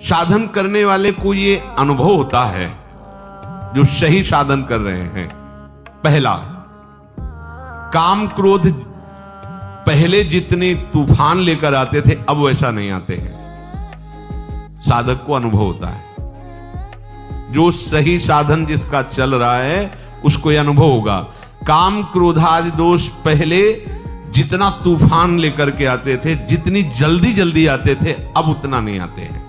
साधन करने वाले को ये अनुभव होता है, जो सही साधन कर रहे हैं। पहला, काम क्रोध पहले जितने तूफान लेकर आते थे अब वैसा नहीं आते हैं। साधक को अनुभव होता है, जो सही साधन जिसका चल रहा है उसको यह अनुभव होगा। काम क्रोधादि दोष पहले जितना तूफान लेकर के आते थे, जितनी जल्दी जल्दी आते थे, अब उतना नहीं आते हैं।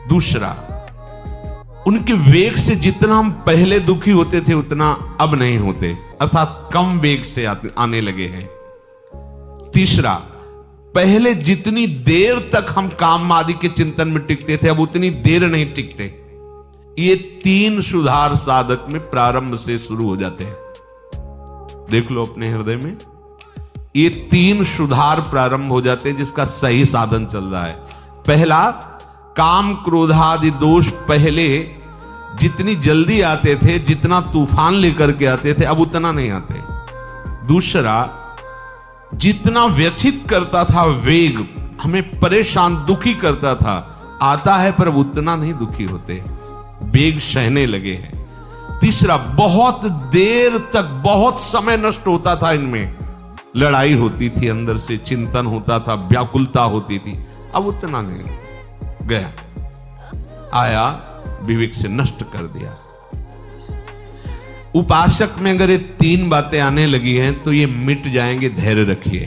दूसरा, उनके वेग से जितना हम पहले दुखी होते थे उतना अब नहीं होते, अर्थात कम वेग से आने लगे हैं। तीसरा, पहले जितनी देर तक हम काम आदि के चिंतन में टिकते थे अब उतनी देर नहीं टिकते। ये तीन सुधार साधक में प्रारंभ से शुरू हो जाते हैं। देख लो अपने हृदय में, ये तीन सुधार प्रारंभ हो जाते हैं जिसका सही साधन चल रहा है। पहला, काम क्रोधादि दोष पहले जितनी जल्दी आते थे, जितना तूफान लेकर के आते थे, अब उतना नहीं आते। दूसरा, जितना व्यथित करता था वेग, हमें परेशान दुखी करता था, आता है पर उतना नहीं दुखी होते, वेग सहने लगे हैं। तीसरा, बहुत देर तक बहुत समय नष्ट होता था, इनमें लड़ाई होती थी, अंदर से चिंतन होता था, व्याकुलता होती थी, अब उतना नहीं, गया आया विवेक से नष्ट कर दिया। उपासक में अगर ये तीन बातें आने लगी हैं तो ये मिट जाएंगे, धैर्य रखिए।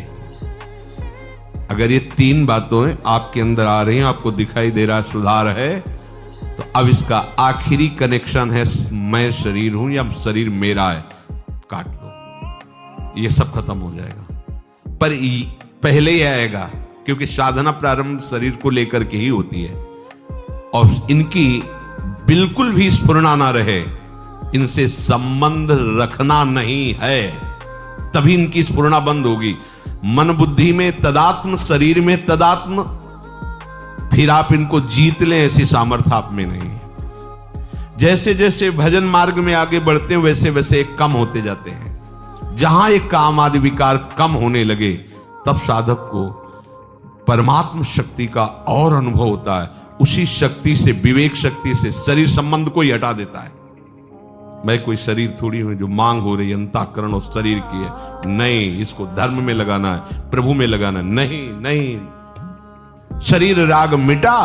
अगर ये तीन बातें आपके अंदर आ रही हैं, आपको दिखाई दे रहा सुधार है, तो अब इसका आखिरी कनेक्शन है, मैं शरीर हूं या शरीर मेरा है, काट लो, ये सब खत्म हो जाएगा। पर पहले ही आएगा, क्योंकि साधना प्रारंभ शरीर को लेकर के ही होती है, और इनकी बिल्कुल भी स्फुरना ना रहे, इनसे संबंध रखना नहीं है, तभी इनकी स्फुरना बंद होगी। मन बुद्धि में तदात्म, शरीर में तदात्म, फिर आप इनको जीत लें ऐसी सामर्थ्य आप में नहीं है। जैसे जैसे भजन मार्ग में आगे बढ़ते हैं वैसे वैसे कम होते जाते हैं। जहां एक काम आदि विकार कम होने लगे तब साधक को परमात्म शक्ति का और अनुभव होता है। उसी शक्ति से, विवेक शक्ति से शरीर संबंध को ही हटा देता है। मैं कोई शरीर थोड़ी हूं जो मांग हो रही है अंतःकरण और शरीर की है, नहीं, इसको धर्म में लगाना है, प्रभु में लगाना है, नहीं नहीं। शरीर राग मिटा,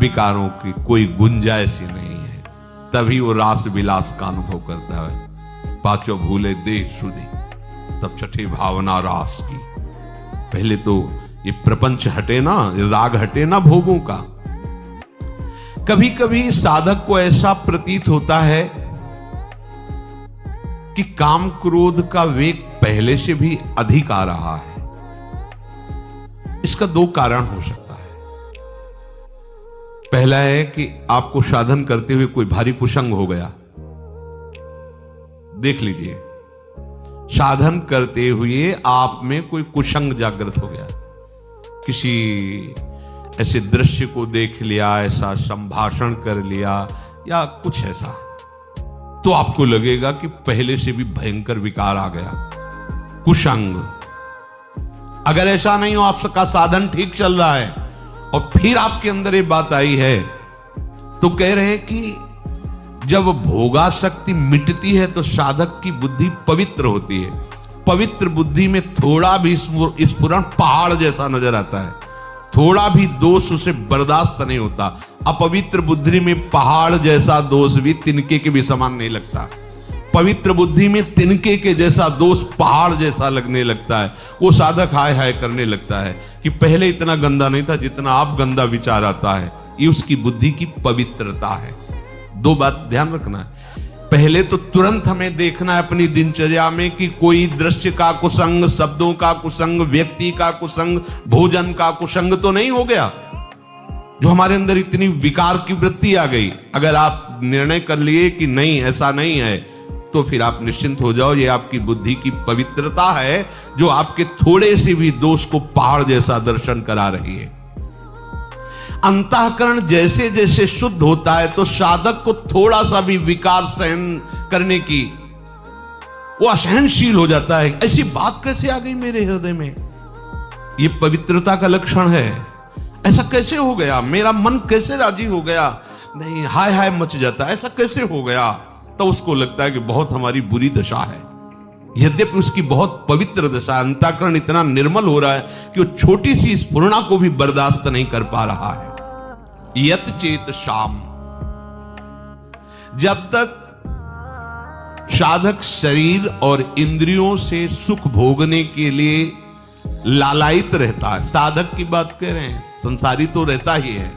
विकारों की कोई गुंजाइश ही नहीं है, तभी वो रास विलास का अनुभव करता है। पांचों भूले देह शुद्धि, तब छठी भावना रास की। पहले तो ये प्रपंच हटे ना, राग हटे ना भोगों का। कभी कभी साधक को ऐसा प्रतीत होता है कि काम क्रोध का वेग पहले से भी अधिक आ रहा है। इसका दो कारण हो सकता है। पहला है कि आपको साधन करते हुए कोई भारी कुसंग हो गया। देख लीजिए, साधन करते हुए आप में कोई कुसंग जागृत हो गया, किसी ऐसे दृश्य को देख लिया, ऐसा संभाषण कर लिया या कुछ ऐसा, तो आपको लगेगा कि पहले से भी भयंकर विकार आ गया, कुसंग। अगर ऐसा नहीं हो, आपका साधन ठीक चल रहा है और फिर आपके अंदर ये बात आई है, तो कह रहे हैं कि जब भोगासक्ति मिटती है तो साधक की बुद्धि पवित्र होती है। पवित्र बुद्धि में थोड़ा भी स्फुरण पहाड़ जैसा नजर आता है, थोड़ा भी दोष उसे बर्दाश्त नहीं होता। अपवित्र बुद्धि में पहाड़ जैसा दोष भी तिनके के भी समान नहीं लगता। पवित्र बुद्धि में तिनके के जैसा दोष पहाड़ जैसा लगने लगता है। वो साधक हाय हाय करने लगता है कि पहले इतना गंदा नहीं था जितना आप गंदा विचार आता है। ये उसकी बुद्धि की पवित्रता है। दो बात ध्यान रखना है। पहले तो तुरंत हमें देखना है अपनी दिनचर्या में कि कोई दृश्य का कुसंग, शब्दों का कुसंग, व्यक्ति का कुसंग, भोजन का कुसंग तो नहीं हो गया जो हमारे अंदर इतनी विकार की वृत्ति आ गई। अगर आप निर्णय कर लिए कि नहीं ऐसा नहीं है, तो फिर आप निश्चिंत हो जाओ, ये आपकी बुद्धि की पवित्रता है जो आपके थोड़े से भी दोष को पहाड़ जैसा दर्शन करा रही है। अंतःकरण जैसे जैसे शुद्ध होता है तो साधक को थोड़ा सा भी विकार सहन करने की वो असहनशील हो जाता है। ऐसी बात कैसे आ गई मेरे हृदय में? ये पवित्रता का लक्षण है। ऐसा कैसे हो गया, मेरा मन कैसे राजी हो गया, नहीं हाय हाय मच जाता, ऐसा कैसे हो गया। तो उसको लगता है कि बहुत हमारी बुरी दशा है, यद्यपि उसकी बहुत पवित्र दशा, अंतःकरण इतना निर्मल हो रहा है कि वो छोटी सी स्फुरणा को भी बर्दाश्त नहीं कर पा रहा है। यत चेत शाम, जब तक साधक शरीर और इंद्रियों से सुख भोगने के लिए लालायित रहता है, साधक की बात कह रहे हैं, संसारी तो रहता ही है,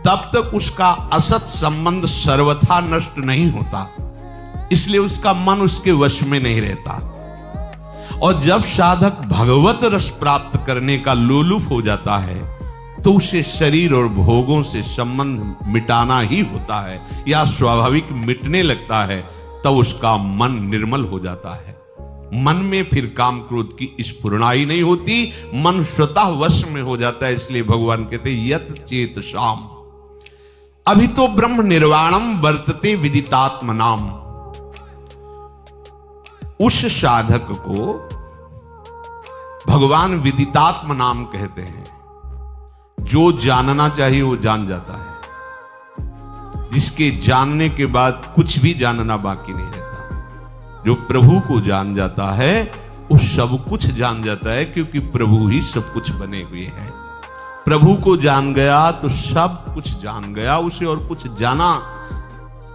तब तक उसका असत संबंध सर्वथा नष्ट नहीं होता, इसलिए उसका मन उसके वश में नहीं रहता। और जब साधक भगवत रस प्राप्त करने का लोलुप हो जाता है तो उसे शरीर और भोगों से संबंध मिटाना ही होता है या स्वाभाविक मिटने लगता है, तब उसका मन निर्मल हो जाता है। मन में फिर काम क्रोध की स्फुरणा ही नहीं होती, मन स्वतः वश में हो जाता है। इसलिए भगवान कहते यत चेत शाम, अभी तो ब्रह्म निर्वाणम वर्तते विदितात्मनाम। उस साधक को भगवान विदितात्म नाम कहते हैं, जो जानना चाहिए वो जान जाता है, जिसके जानने के बाद कुछ भी जानना बाकी नहीं रहता। जो प्रभु को जान जाता है वो सब कुछ जान जाता है, क्योंकि प्रभु ही सब कुछ बने हुए हैं। प्रभु को जान गया तो सब कुछ जान गया, उसे और कुछ जाना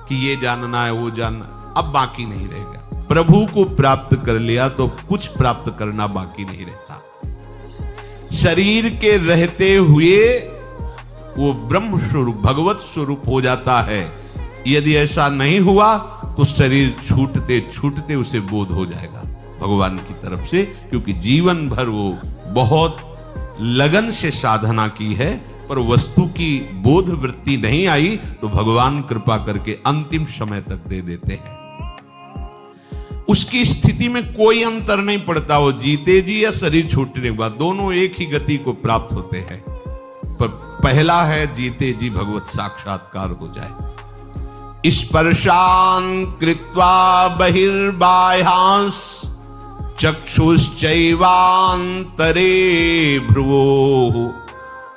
कि ये जानना है वो जानना अब बाकी नहीं रहेगा। प्रभु को प्राप्त कर लिया तो कुछ प्राप्त करना बाकी नहीं रहता। शरीर के रहते हुए वो ब्रह्म स्वरूप भगवत स्वरूप हो जाता है। यदि ऐसा नहीं हुआ तो शरीर छूटते छूटते उसे बोध हो जाएगा भगवान की तरफ से, क्योंकि जीवन भर वो बहुत लगन से साधना की है, पर वस्तु की बोध वृत्ति नहीं आई तो भगवान कृपा करके अंतिम समय तक दे देते हैं। उसकी स्थिति में कोई अंतर नहीं पड़ता, वो जीते जी या शरीर छूटने के बाद दोनों एक ही गति को प्राप्त होते हैं। पर पहला है जीते जी भगवत साक्षात्कार हो जाए। स्पर्शान कृत्वा बहिर्बाह्यांस चक्षुश्चैवांतरे भ्रुवोः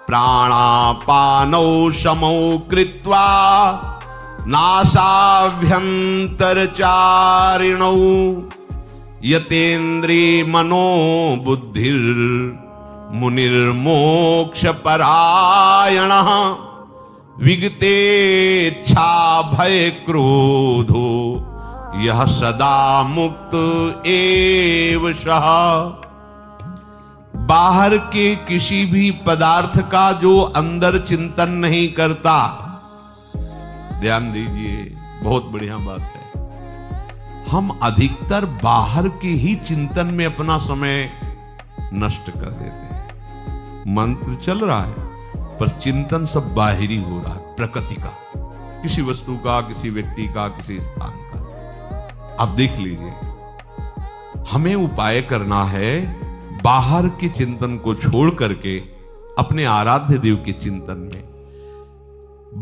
प्राणापानौ समौ कृत्वा नासाभ्यंतरचारिणौ यतेन्द्रिय मनो बुद्धिर मुनिर्मोक्ष परायणः विगतेच्छा भय क्रोधो यह सदा मुक्त एव सः। बाहर के किसी भी पदार्थ का जो अंदर चिंतन नहीं करता, ध्यान दीजिए बहुत बढ़िया बात है, हम अधिकतर बाहर के ही चिंतन में अपना समय नष्ट कर देते हैं। मंत्र चल रहा है पर चिंतन सब बाहरी हो रहा है, प्रकृति का, किसी वस्तु का, किसी व्यक्ति का, किसी स्थान का। अब देख लीजिए, हमें उपाय करना है बाहर के चिंतन को छोड़ करके अपने आराध्य देव के चिंतन में,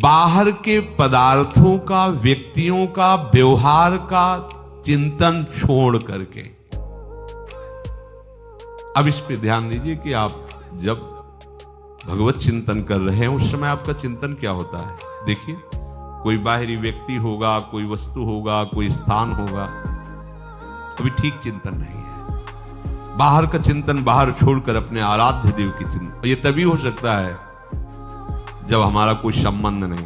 बाहर के पदार्थों का, व्यक्तियों का, व्यवहार का चिंतन छोड़ करके। अब इस पे ध्यान दीजिए कि आप जब भगवत चिंतन कर रहे हैं उस समय आपका चिंतन क्या होता है। देखिए, कोई बाहरी व्यक्ति होगा, कोई वस्तु होगा, कोई स्थान होगा, अभी ठीक चिंतन नहीं है। बाहर का चिंतन बाहर छोड़कर अपने आराध्य देव की चिंतन, ये तभी हो सकता है जब हमारा कोई संबंध नहीं,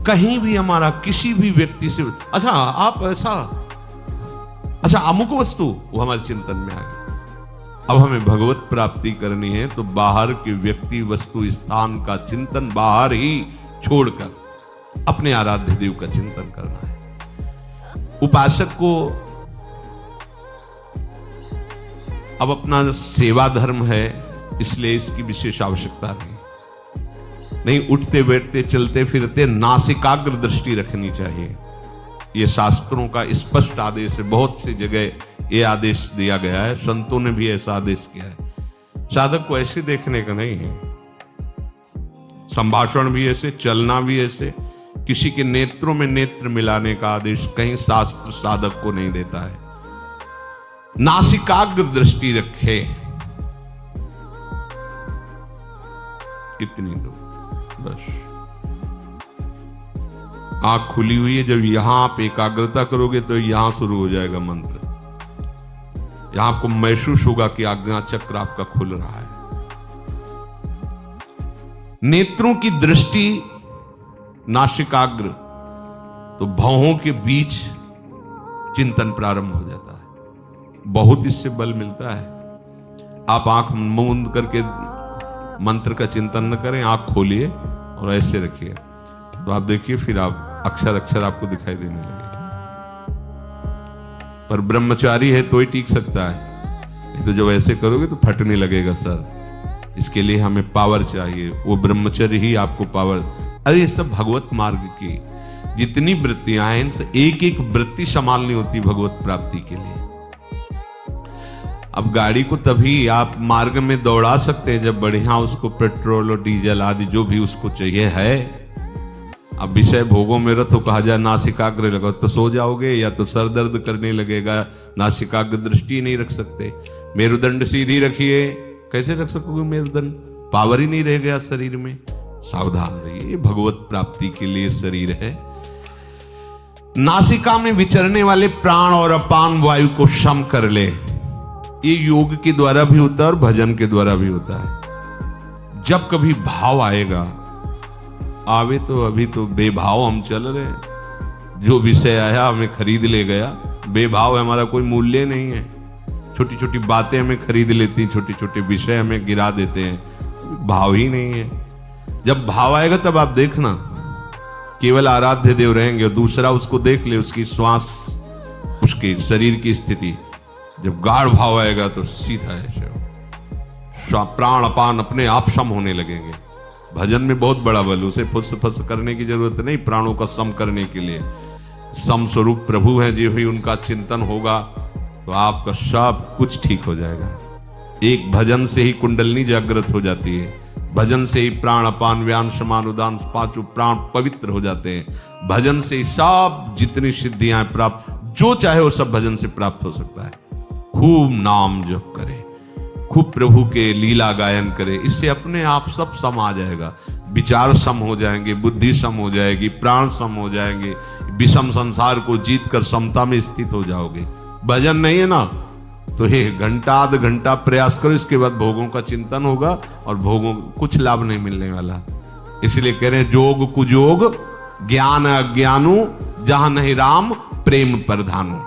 कहीं भी हमारा किसी भी व्यक्ति से, अच्छा आप ऐसा, अच्छा अमुक वस्तु, वो हमारे चिंतन में आ गई। अब हमें भगवत प्राप्ति करनी है तो बाहर के व्यक्ति, वस्तु, स्थान का चिंतन बाहर ही छोड़कर अपने आराध्य देव का चिंतन करना है। उपासक को अब अपना सेवा धर्म है, इसलिए इसकी विशेष आवश्यकता नहीं उठते बैठते चलते फिरते नासिकाग्र दृष्टि रखनी चाहिए। यह शास्त्रों का स्पष्ट आदेश है, बहुत सी जगह यह आदेश दिया गया है, संतों ने भी ऐसा आदेश किया है। साधक को ऐसे देखने का नहीं है, संभाषण भी ऐसे, चलना भी ऐसे, किसी के नेत्रों में नेत्र मिलाने का आदेश कहीं शास्त्र साधक को नहीं देता है। नासिकाग्र दृष्टि रखे, इतनी दो बस। आंख खुली हुई है, जब यहां आप एकाग्रता करोगे तो यहां शुरू हो जाएगा मंत्र। यहां आपको महसूस होगा कि आज्ञा चक्र आपका खुल रहा है। नेत्रों की दृष्टि नासिकाग्र, तो भौहों के बीच चिंतन प्रारंभ हो जाता है। बहुत इससे बल मिलता है। आप आंख मूंद करके मंत्र का चिंतन न करें, आंख खोलिए और ऐसे रखिए, तो आप देखिए फिर आप अक्षर अक्षर आपको दिखाई देने लगे। पर ब्रह्मचारी है तो ही टीक सकता है, नहीं तो जब ऐसे करोगे तो फटने लगेगा सर। इसके लिए हमें पावर चाहिए, वो ब्रह्मचर्य ही आपको पावर। अरे ये सब भगवत मार्ग की जितनी वृत्तियां हैं, इनसे एक एक वृत्ति संभालनी होती भगवत प्राप्ति के लिए। अब गाड़ी को तभी आप मार्ग में दौड़ा सकते हैं जब बढ़िया उसको पेट्रोल और डीजल आदि जो भी उसको चाहिए है। अब विषय भोगों में रत हो, कहा जाए नासिकाग्र लगा तो सो जाओगे, या तो सर दर्द करने लगेगा। नासिकाग्र दृष्टि नहीं रख सकते। मेरुदंड सीधी रखिए, कैसे रख सकोगे मेरुदंड? पावर ही नहीं रह गया शरीर में। सावधान रहिए, भगवत प्राप्ति के लिए शरीर है। नासिका में विचरने वाले प्राण और अपान वायु को सम कर ले। ये योग के द्वारा भी होता है और भजन के द्वारा भी होता है। जब कभी भाव आएगा, आवे तो अभी तो बेभाव हम चल रहे हैं। जो विषय आया हमें खरीद ले गया। बेभाव हमारा कोई मूल्य नहीं है। छोटी छोटी बातें हमें खरीद लेती, छोटे छोटे विषय हमें गिरा देते हैं। भाव ही नहीं है। जब भाव आएगा तब आप देखना, केवल आराध्य देव रहेंगे और दूसरा उसको देख ले, उसकी श्वास, उसके शरीर की स्थिति। जब गाढ़ भाव आएगा तो सीधा है प्राण अपान अपने आप सम होने लगेंगे। भजन में बहुत बड़ा बल, उसे फुस फुस करने की जरूरत नहीं। प्राणों का सम करने के लिए सम स्वरूप प्रभु हैं, जो भी उनका चिंतन होगा तो आपका सब कुछ ठीक हो जाएगा। एक भजन से ही कुंडलनी जागृत हो जाती है। भजन से ही प्राण अपान व्यान समान उदान पांचों प्राण पवित्र हो जाते हैं। भजन से ही सब जितनी सिद्धियां प्राप्त, जो चाहे वो सब भजन से प्राप्त हो सकता है। खूब नाम जप करे, खूब प्रभु के लीला गायन करे, इससे अपने आप सब सम आ जाएगा। विचार सम हो जाएंगे, बुद्धि सम हो जाएगी, प्राण सम हो जाएंगे। विषम संसार को जीत कर समता में स्थित हो जाओगे। भजन नहीं है ना, तो ये घंटा आध घंटा प्रयास करो, इसके बाद भोगों का चिंतन होगा और भोगों कुछ लाभ नहीं मिलने वाला। इसलिए कह रहे हैं जोग कुजोग ज्ञान अज्ञानु जहां नहीं राम प्रेम प्रधानु।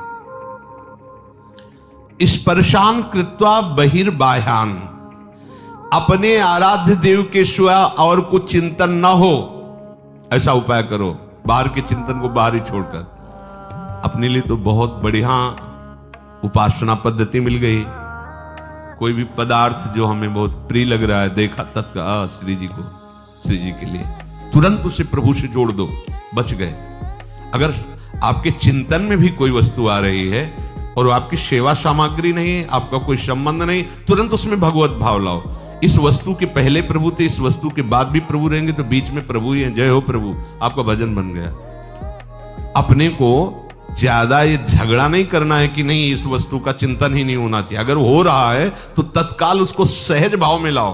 स्पर्शान कृत्वा बहिर्बाह्यान, अपने आराध्य देव के सिवा और कुछ चिंतन न हो, ऐसा उपाय करो। बाहर के चिंतन को बाहर ही छोड़कर अपने लिए तो बहुत बढ़िया उपासना पद्धति मिल गई। कोई भी पदार्थ जो हमें बहुत प्रिय लग रहा है, देखा तत्काल श्री जी को, श्री जी के लिए तुरंत उसे प्रभु से जोड़ दो, बच गए। अगर आपके चिंतन में भी कोई वस्तु आ रही है और आपकी सेवा सामग्री नहीं है, आपका कोई संबंध नहीं, तुरंत उसमें भगवत भाव लाओ। इस वस्तु के पहले प्रभु थे, इस वस्तु के बाद भी प्रभु रहेंगे, तो बीच में प्रभु ही है। जय हो प्रभु, आपका भजन बन गया। अपने को ज्यादा ये झगड़ा नहीं करना है कि नहीं इस वस्तु का चिंतन ही नहीं होना चाहिए। अगर हो रहा है तो तत्काल उसको सहज भाव में लाओ।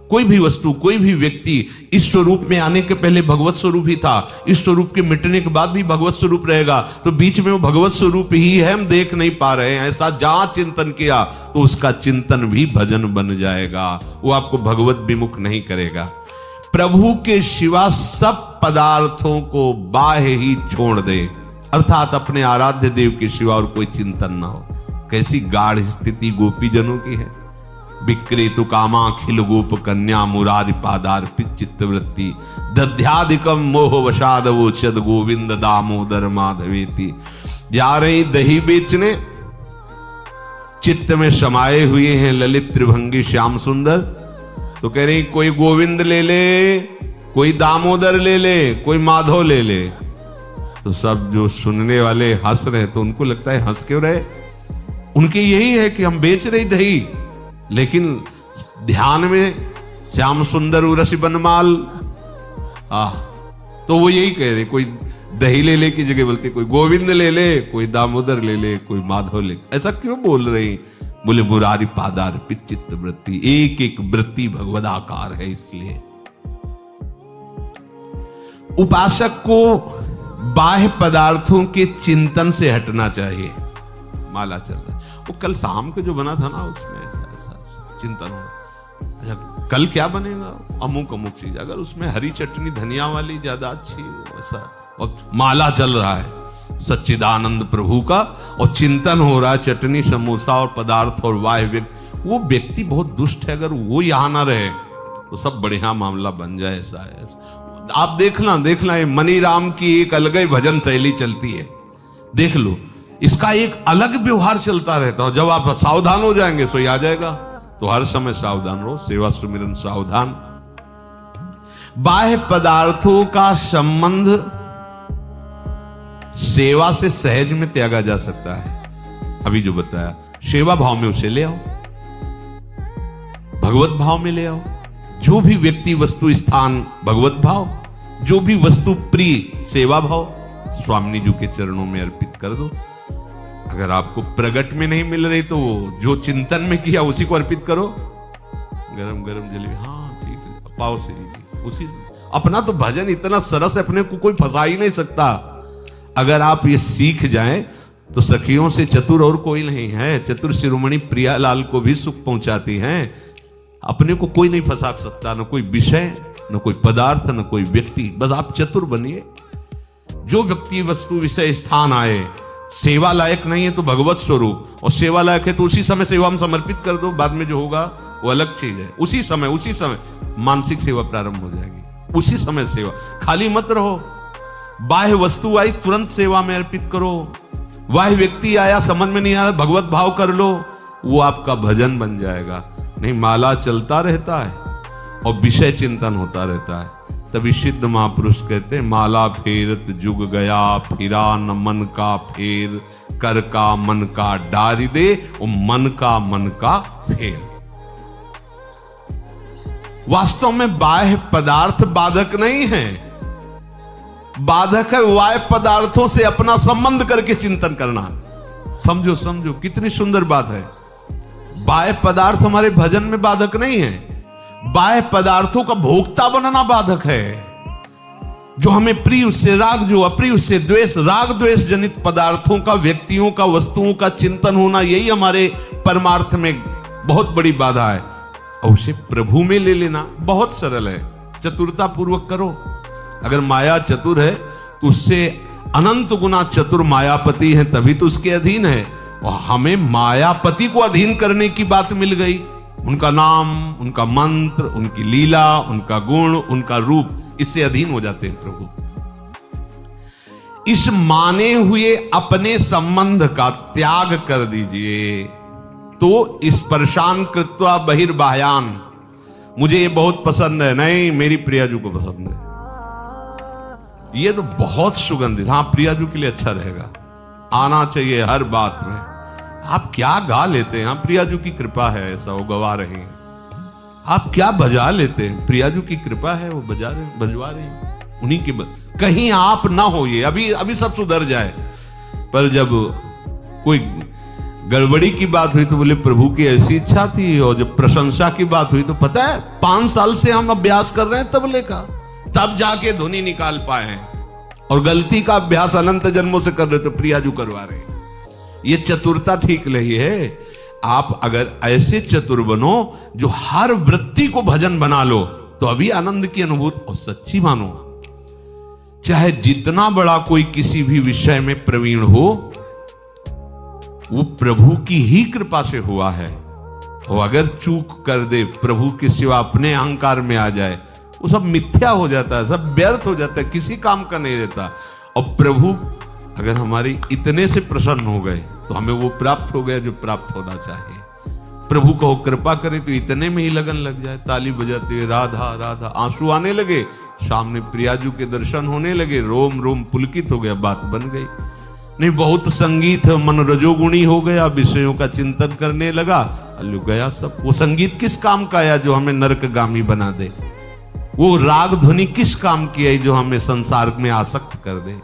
कोई भी वस्तु, कोई भी व्यक्ति इस स्वरूप में आने के पहले भगवत स्वरूप ही था, इस स्वरूप के मिटने के बाद भी भगवत स्वरूप रहेगा, तो बीच में वो भगवत स्वरूप ही है, हम देख नहीं पा रहे हैं। ऐसा जहां चिंतन किया तो उसका चिंतन भी भजन बन जाएगा। वो आपको भगवत विमुख नहीं करेगा। प्रभु के सिवा सब पदार्थों को बाह्य ही छोड़ दे, अर्थात अपने आराध्य देव के सिवा और कोई चिंतन ना हो। कैसी गाढ़ स्थिति गोपी जनों की है। विक्रेतु कामा खिल गोप कन्या मुरारी पादार्पित चित्तवृत्ति दध्याधिकम मोह वशाद वोचद गोविंद दामोदर माधवेति। जा रही दही बेचने, चित्त में समाये हुए हैं ललित त्रिभंगी श्याम सुंदर, तो कह रही कोई गोविंद ले ले, कोई दामोदर ले ले, कोई माधव ले ले। तो सब जो सुनने वाले हंस रहे, तो उनको लगता है हंस क्यों रहे, उनके यही है कि हम बेच रही दही, लेकिन ध्यान में श्याम सुंदर उरसी बनमाल। तो वो यही कह रहे, कोई दही ले ले की जगह बोलते कोई गोविंद ले ले, कोई दामोदर ले ले, कोई माधव ले। ऐसा क्यों बोल रही? बोले मुरारी पादार्पित चित्त वृत्ति, एक एक वृत्ति भगवदाकार है, इसलिए उपासक को बाह्य पदार्थों के चिंतन से हटना चाहिए। माला चल रहा, वो कल शाम को जो बना था ना उसमें ऐसा चिंतन हो, अच्छा कल क्या बनेगा, अमुक अमुक चीज, अगर उसमें हरी चटनी धनिया वाली ज्यादा अच्छी वैसा, और माला चल रहा है सच्चिदानंद प्रभु का और चिंतन हो रहा है चटनी समोसा और पदार्थ और वाह्य, वो व्यक्ति बहुत दुष्ट है, अगर वो यहां ना रहे तो सब बढ़िया मामला बन जाए। ऐसा है, आप देखना ये मनी राम की एक अलग ही भजन शैली चलती है, देख लो, इसका एक अलग व्यवहार चलता रहता है। जब आप सावधान हो जाएंगे सो आ जाएगा, तो हर समय सावधान रहो, सेवा सुमिरन सावधान। बाह्य पदार्थों का संबंध सेवा से सहज में त्यागा जा सकता है। अभी जो बताया, सेवा भाव में उसे ले आओ, भगवत भाव में ले आओ। जो भी व्यक्ति वस्तु स्थान भगवत भाव, जो भी वस्तु प्रिय सेवा भाव, स्वामी जी के चरणों में अर्पित कर दो। अगर आपको प्रगट में नहीं मिल रही तो जो चिंतन में किया उसी को अर्पित करो। गरम गरम जलेबी, हाँ ठीक है, पाओ से उसी। अपना तो भजन इतना सरस है, अपने को कोई फंसा ही नहीं सकता। अगर आप ये सीख जाएं तो सखियों से चतुर और कोई नहीं है। चतुर शिरोमणि प्रियालाल को भी सुख पहुंचाती हैं। अपने को कोई नहीं फंसा सकता, न कोई विषय, न कोई पदार्थ, न कोई व्यक्ति। बस आप चतुर बनिए। जो व्यक्ति वस्तु विषय स्थान आए, सेवा लायक नहीं है तो भगवत स्वरूप, और सेवा लायक है तो उसी समय सेवा में समर्पित कर दो। बाद में जो होगा वो अलग चीज है। उसी समय मानसिक सेवा प्रारंभ हो जाएगी। उसी समय सेवा, खाली मत रहो। बाह्य वस्तु आई तुरंत सेवा में अर्पित करो। बाह्य व्यक्ति आया समझ में नहीं आ रहा, भगवत भाव कर लो, वो आपका भजन बन जाएगा। नहीं, माला चलता रहता है और विषय चिंतन होता रहता है। तभी सिद्ध महापुरुष कहते हैं, माला फेरत जुग गया, फिरा न मन का फेर, कर का मन का डारी दे, और मन का फेर। वास्तव में बाह्य पदार्थ बाधक नहीं है, बाधक है बाह्य पदार्थों से अपना संबंध करके चिंतन करना। समझो कितनी सुंदर बात है। बाह्य पदार्थ हमारे भजन में बाधक नहीं है, बाह्य पदार्थों का भोक्ता बनना बाधक है। जो हमें प्रिय उससे राग, जो अप्रिय उससे द्वेष। राग द्वेष जनित पदार्थों का, व्यक्तियों का, वस्तुओं का चिंतन होना, यही हमारे परमार्थ में बहुत बड़ी बाधा है। और उसे प्रभु में ले लेना बहुत सरल है। चतुरता पूर्वक करो। अगर माया चतुर है तो उससे अनंत गुना चतुर मायापति है, तभी तो उसके अधीन है। और हमें मायापति को अधीन करने की बात मिल गई। उनका नाम, उनका मंत्र, उनकी लीला, उनका गुण, उनका रूप, इससे अधीन हो जाते हैं प्रभु। इस माने हुए अपने संबंध का त्याग कर दीजिए। तो स्पर्शान कृत्वा बहिर्बाह्यान, मुझे ये बहुत पसंद है, नहीं मेरी प्रियाजू को पसंद है, ये तो बहुत सुगंधित, हाँ प्रियाजू के लिए अच्छा रहेगा, आना चाहिए हर बात में। आप क्या गा लेते हैं, प्रियाजू की कृपा है, ऐसा वो गवा रहे हैं। आप क्या बजा लेते हैं, प्रियाजू की कृपा है, वो बजवा रहे हैं उन्हीं के कहीं आप ना हो। ये अभी सब सुधर जाए, पर जब कोई गड़बड़ी की बात हुई तो बोले प्रभु की ऐसी इच्छा थी। और जब प्रशंसा की बात हुई तो पता है 5 साल से हम अभ्यास कर रहे हैं तबले का, तब जाके धुनी निकाल पाए हैं। और गलती का अभ्यास अनंत जन्मों से कर रहे तो प्रियाजू करवा रहे हैं। ये चतुरता ठीक नहीं है। आप अगर ऐसे चतुर बनो जो हर वृत्ति को भजन बना लो, तो अभी आनंद की अनुभूति और सच्ची मानो। चाहे जितना बड़ा कोई किसी भी विषय में प्रवीण हो, वो प्रभु की ही कृपा से हुआ है। और अगर चूक कर दे, प्रभु के सिवा अपने अहंकार में आ जाए, वो सब मिथ्या हो जाता है, सब व्यर्थ हो जाता है, किसी काम का नहीं रहता। और प्रभु अगर हमारी इतने से प्रसन्न हो गए तो हमें वो प्राप्त हो गया जो प्राप्त होना चाहिए। प्रभु को कृपा करे तो इतने में ही लगन लग जाए, ताली बजाते हुए राधा राधा, आंसू आने लगे, सामने प्रियाजू के दर्शन होने लगे, रोम रोम पुलकित हो गया, बात बन गई। नहीं, बहुत संगीत है, मन रजोगुणी हो गया, विषयों का चिंतन करने लगा, अल्लू गया सब। वो संगीत किस काम का आया जो हमें नरकगामी बना दे? वो राग ध्वनि किस काम की है जो हमें संसार में आसक्त कर दे?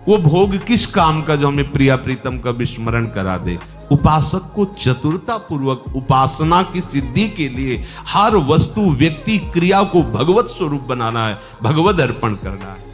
वो भोग किस काम का जो हमें प्रिया प्रीतम का विस्मरण करा दे? उपासक को चतुरता पूर्वक उपासना की सिद्धि के लिए हर वस्तु, व्यक्ति, क्रिया को भगवत स्वरूप बनाना है, भगवत अर्पण करना है।